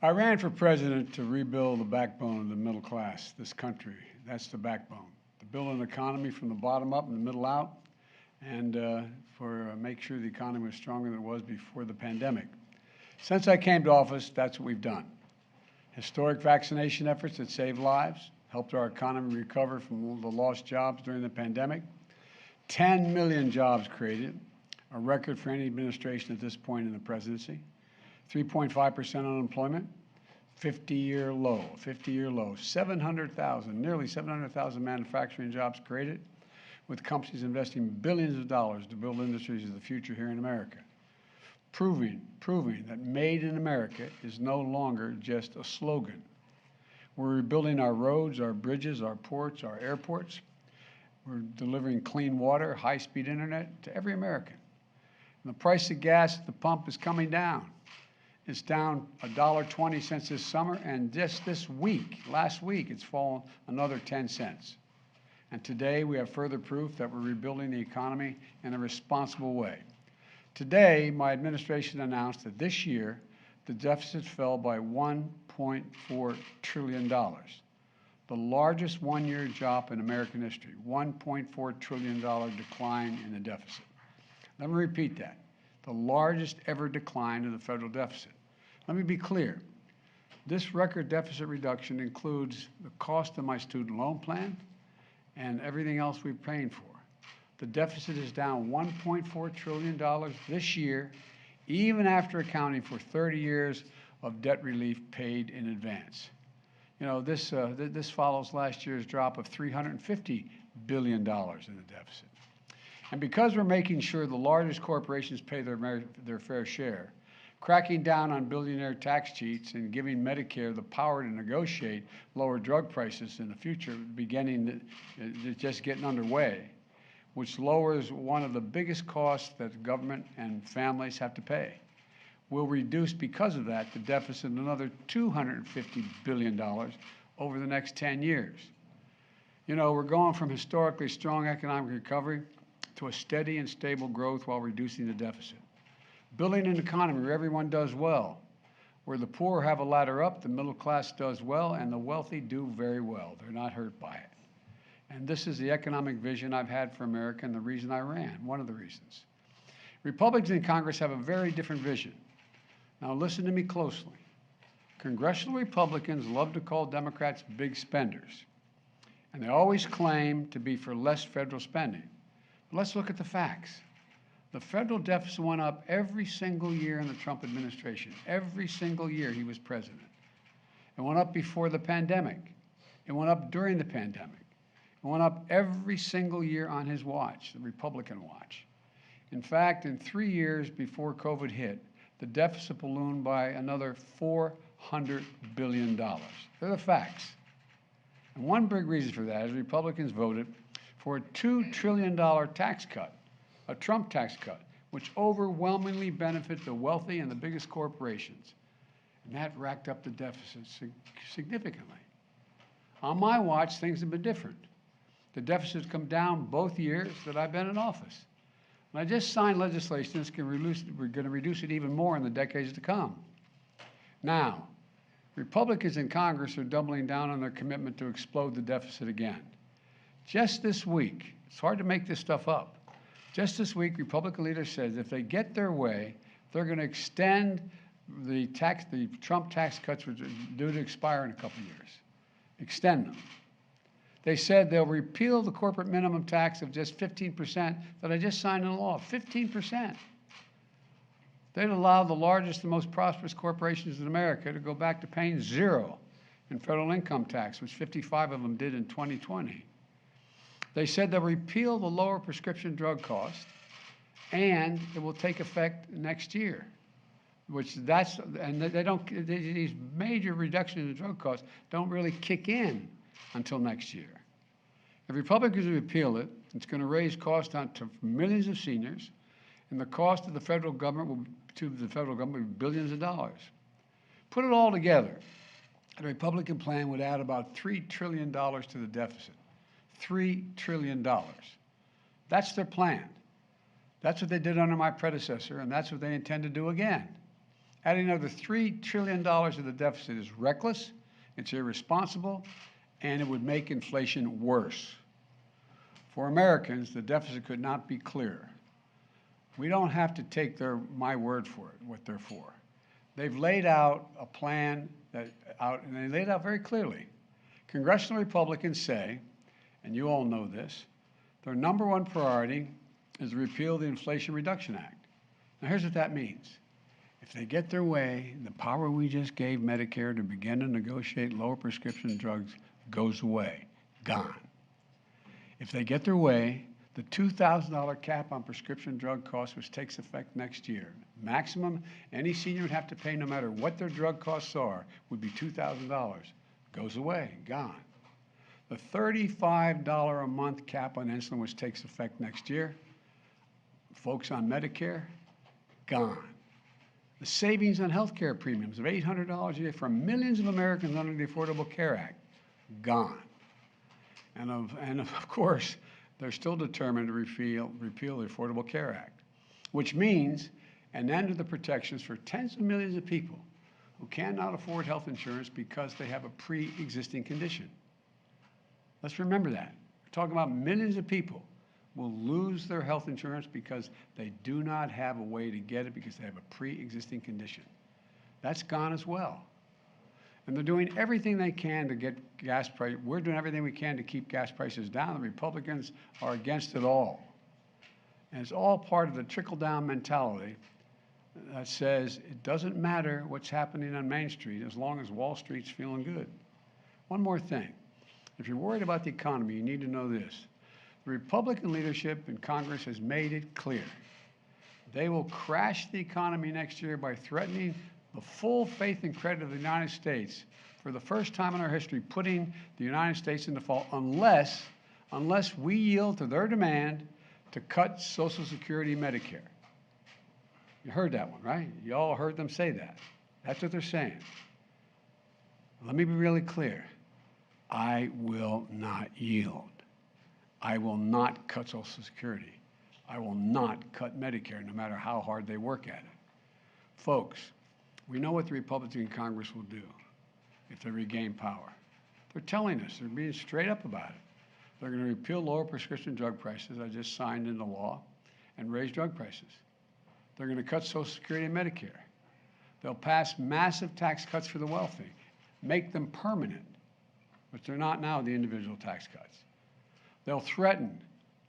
I ran for president to rebuild the backbone of the middle class, this country. That's the backbone. To build an economy from the bottom up and the middle out, and make sure the economy was stronger than it was before the pandemic. Since I came to office, that's what we've done. Historic vaccination efforts that saved lives, helped our economy recover from the lost jobs during the pandemic. 10 million jobs created, a record for any administration at this point in the presidency. 3.5% unemployment, 50-year low, 50-year low. 700,000, nearly 700,000 manufacturing jobs created, with companies investing billions of dollars to build industries of the future here in America. Proving that made in America is no longer just a slogan. We're rebuilding our roads, our bridges, our ports, our airports. We're delivering clean water, high-speed internet to every American. And the price of gas at the pump is coming down. It's down $1.20 this summer, and just this week, last week, it's fallen another 10 cents. And today we have further proof that we're rebuilding the economy in a responsible way. Today, my administration announced that this year, the deficit fell by $1.4 trillion, the largest one-year drop in American history, $1.4 trillion decline in the deficit. Let me repeat that, the largest ever decline in the federal deficit. Let me be clear. This record deficit reduction includes the cost of my student loan plan and everything else we're paying for. The deficit is down $1.4 trillion this year, even after accounting for 30 years of debt relief paid in advance. You know, this follows last year's drop of $350 billion in the deficit. And because we're making sure the largest corporations pay their fair share, cracking down on billionaire tax cheats and giving Medicare the power to negotiate lower drug prices in the future, just getting underway, which lowers one of the biggest costs that government and families have to pay. We'll reduce, because of that, the deficit another $250 billion over the next 10 years. You know, we're going from historically strong economic recovery to a steady and stable growth while reducing the deficit. Building an economy where everyone does well, where the poor have a ladder up, the middle class does well, and the wealthy do very well. They're not hurt by it. And this is the economic vision I've had for America and the reason I ran, one of the reasons. Republicans in Congress have a very different vision. Now listen to me closely. Congressional Republicans love to call Democrats big spenders, and they always claim to be for less federal spending. But let's look at the facts. The federal deficit went up every single year in the Trump administration, every single year he was president. It went up before the pandemic. It went up during the pandemic. It went up every single year on his watch, the Republican watch. In fact, in 3 years before COVID hit, the deficit ballooned by another $400 billion. They're the facts. And one big reason for that is Republicans voted for a $2 trillion tax cut, a Trump tax cut, which overwhelmingly benefit the wealthy and the biggest corporations. And that racked up the deficit significantly. On my watch, things have been different. The deficit's come down both years that I've been in office. And I just signed legislation that's we're going to reduce it even more in the decades to come. Now, Republicans in Congress are doubling down on their commitment to explode the deficit again. Just this week, it's hard to make this stuff up. Just this week, Republican leaders said if they get their way, they're going to extend the Trump tax cuts, which are due to expire in a couple of years. Extend them. They said they'll repeal the corporate minimum tax of just 15% that I just signed into law, 15%. They'd allow the largest and most prosperous corporations in America to go back to paying zero in federal income tax, which 55 of them did in 2020. They said they'll repeal the lower prescription drug cost, and it will take effect next year, these major reductions in the drug costs don't really kick in until next year. If Republicans repeal it, it's going to raise costs to millions of seniors, and the cost to the federal government will be billions of dollars. Put it all together, the Republican plan would add about $3 trillion to the deficit. $3 trillion. That's their plan. That's what they did under my predecessor, and that's what they intend to do again. Adding another $3 trillion to the deficit is reckless, it's irresponsible, and it would make inflation worse. For Americans, the deficit could not be clearer. We don't have to take my word for it, what they're for. They've laid out a plan and they laid out very clearly. Congressional Republicans say, and you all know this, their number one priority is to repeal the Inflation Reduction Act. Now here's what that means. If they get their way, the power we just gave Medicare to begin to negotiate lower prescription drugs goes away, gone. If they get their way, the $2,000 cap on prescription drug costs, which takes effect next year, maximum any senior would have to pay no matter what their drug costs are, would be $2,000, goes away, gone. The $35 a month cap on insulin, which takes effect next year, folks on Medicare, gone. The savings on health care premiums of $800 a year for millions of Americans under the Affordable Care Act, gone. And of course, they're still determined to repeal the Affordable Care Act, which means an end to the protections for tens of millions of people who cannot afford health insurance because they have a pre-existing condition. Let's remember that. We're talking about millions of people will lose their health insurance because they do not have a way to get it because they have a pre-existing condition. That's gone as well. And they're doing everything they can to get gas prices. We're doing everything we can to keep gas prices down. The Republicans are against it all. And it's all part of the trickle-down mentality that says it doesn't matter what's happening on Main Street as long as Wall Street's feeling good. One more thing. If you're worried about the economy, you need to know this. The Republican leadership in Congress has made it clear. They will crash the economy next year by threatening the full faith and credit of the United States for the first time in our history, putting the United States in default unless we yield to their demand to cut Social Security and Medicare. You heard that one, right? You all heard them say that. That's what they're saying. Let me be really clear. I will not yield. I will not cut Social Security. I will not cut Medicare, no matter how hard they work at it. Folks, we know what the Republicans in Congress will do if they regain power. They're telling us, they're being straight up about it. They're going to repeal lower prescription drug prices, I just signed into law, and raise drug prices. They're going to cut Social Security and Medicare. They'll pass massive tax cuts for the wealthy, make them permanent, but they're not now, the individual tax cuts. They'll threaten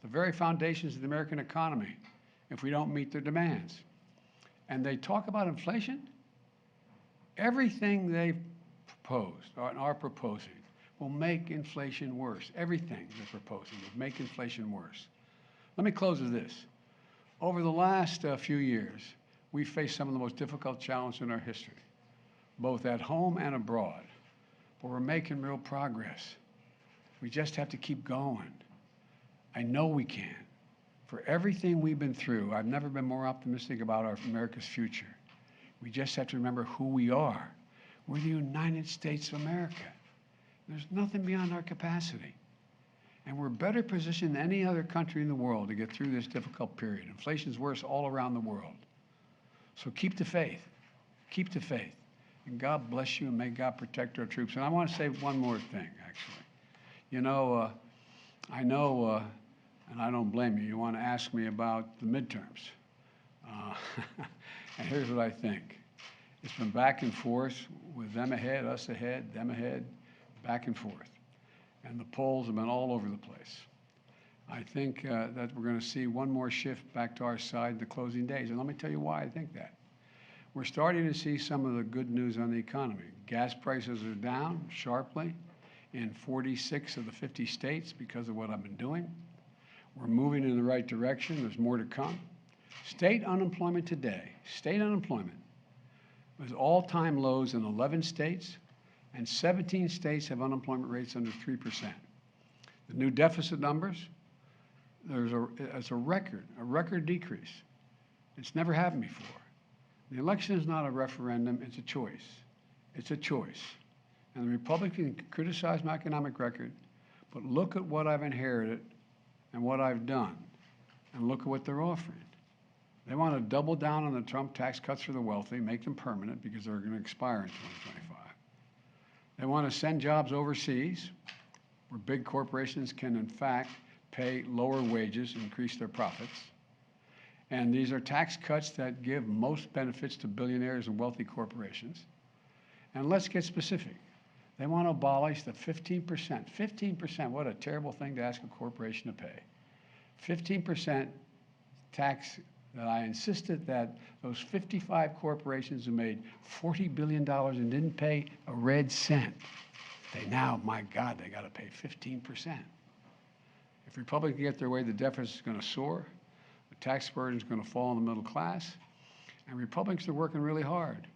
the very foundations of the American economy if we don't meet their demands. And they talk about inflation. Everything they've proposed or are proposing will make inflation worse. Everything they're proposing will make inflation worse. Let me close with this. Over the last few years, we've faced some of the most difficult challenges in our history, both at home and abroad. But we're making real progress. We just have to keep going. I know we can. For everything we've been through, I've never been more optimistic about America's future. We just have to remember who we are. We're the United States of America. There's nothing beyond our capacity. And we're better positioned than any other country in the world to get through this difficult period. Inflation's worse all around the world. So keep the faith. Keep the faith. And God bless you, and may God protect our troops. And I want to say one more thing, actually. You know, I know, and I don't blame you, you want to ask me about the midterms. And here's what I think. It's been back and forth with them ahead, us ahead, them ahead, back and forth. And the polls have been all over the place. I think that we're going to see one more shift back to our side in the closing days. And let me tell you why I think that. We're starting to see some of the good news on the economy. Gas prices are down sharply in 46 of the 50 states because of what I've been doing. We're moving in the right direction. There's more to come. State unemployment today, state unemployment, was all-time lows in 11 states, and 17 states have unemployment rates under 3%. The new deficit numbers, it's a record decrease. It's never happened before. The election is not a referendum, it's a choice. It's a choice. And the Republicans can criticize my economic record, but look at what I've inherited and what I've done, and look at what they're offering. They want to double down on the Trump tax cuts for the wealthy, make them permanent because they're going to expire in 2025. They want to send jobs overseas where big corporations can, in fact, pay lower wages, increase their profits. And these are tax cuts that give most benefits to billionaires and wealthy corporations. And let's get specific. They want to abolish the 15%. 15%, what a terrible thing to ask a corporation to pay. 15% tax that I insisted that those 55 corporations who made $40 billion and didn't pay a red cent, they now, my God, they got to pay 15%. If Republicans get their way, the deficit is going to soar, the tax burden is going to fall on the middle class, and Republicans are working really hard.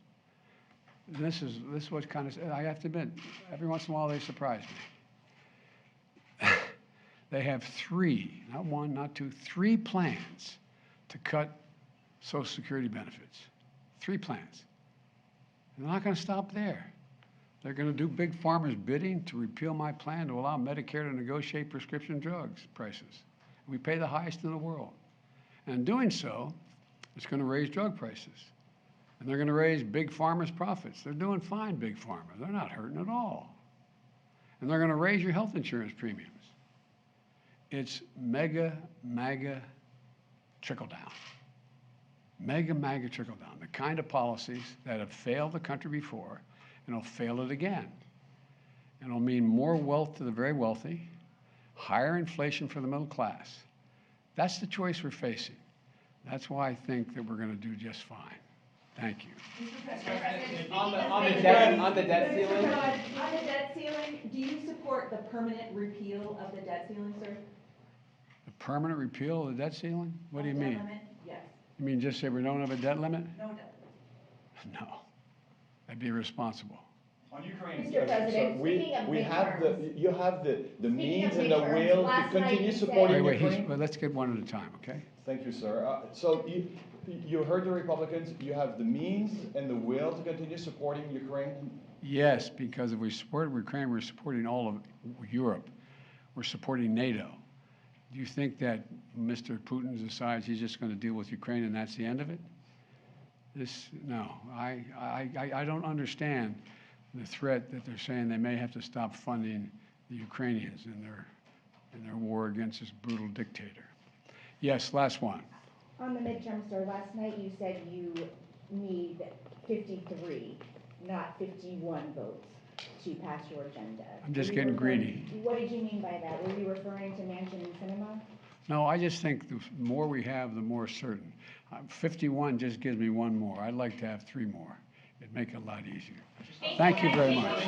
And this is what kind of, I have to admit, every once in a while they surprise me. They have three, not one, not two, three plans to cut Social Security benefits. 3 plans. They're not going to stop there. They're going to do big pharma's bidding to repeal my plan to allow Medicare to negotiate prescription drugs prices. We pay the highest in the world. And in doing so, it's going to raise drug prices. And they're going to raise big pharma's profits. They're doing fine, big pharma. They're not hurting at all. And they're going to raise your health insurance premiums. It's mega, MAGA trickle down. Mega, MAGA trickle down. The kind of policies that have failed the country before and will fail it again. And it'll mean more wealth to the very wealthy, higher inflation for the middle class. That's the choice we're facing. That's why I think that we're going to do just fine. Thank you. On the debt ceiling? On the debt ceiling, do you support the permanent repeal of the debt ceiling, sir? The permanent repeal of the debt ceiling? What do you mean? Limit? Yes. You mean just say we don't have a debt limit? No debt limit. No. That'd be irresponsible. On Ukraine, Mr. President, we have you have the means and the midterms, will to last night continue you supporting Wait, Ukraine. well, let's get one at a time, okay? Thank you, sir. So you heard the Republicans. You have the means and the will to continue supporting Ukraine. Yes, because if we support Ukraine, we're supporting all of Europe. We're supporting NATO. Do you think that Mr. Putin decides he's just going to deal with Ukraine and that's the end of it? No, I don't understand the threat that they're saying they may have to stop funding the Ukrainians in their war against this brutal dictator. Yes, last one. On the midterm, sir, last night you said you need 53, not 51 votes to pass your agenda. I'm just getting greedy. What did you mean by that? Were you referring to Manchin and Sinema? No, I just think the more we have, the more certain. 51 just gives me one more. I'd like to have 3 more. It'd make it a lot easier. Thank you very much.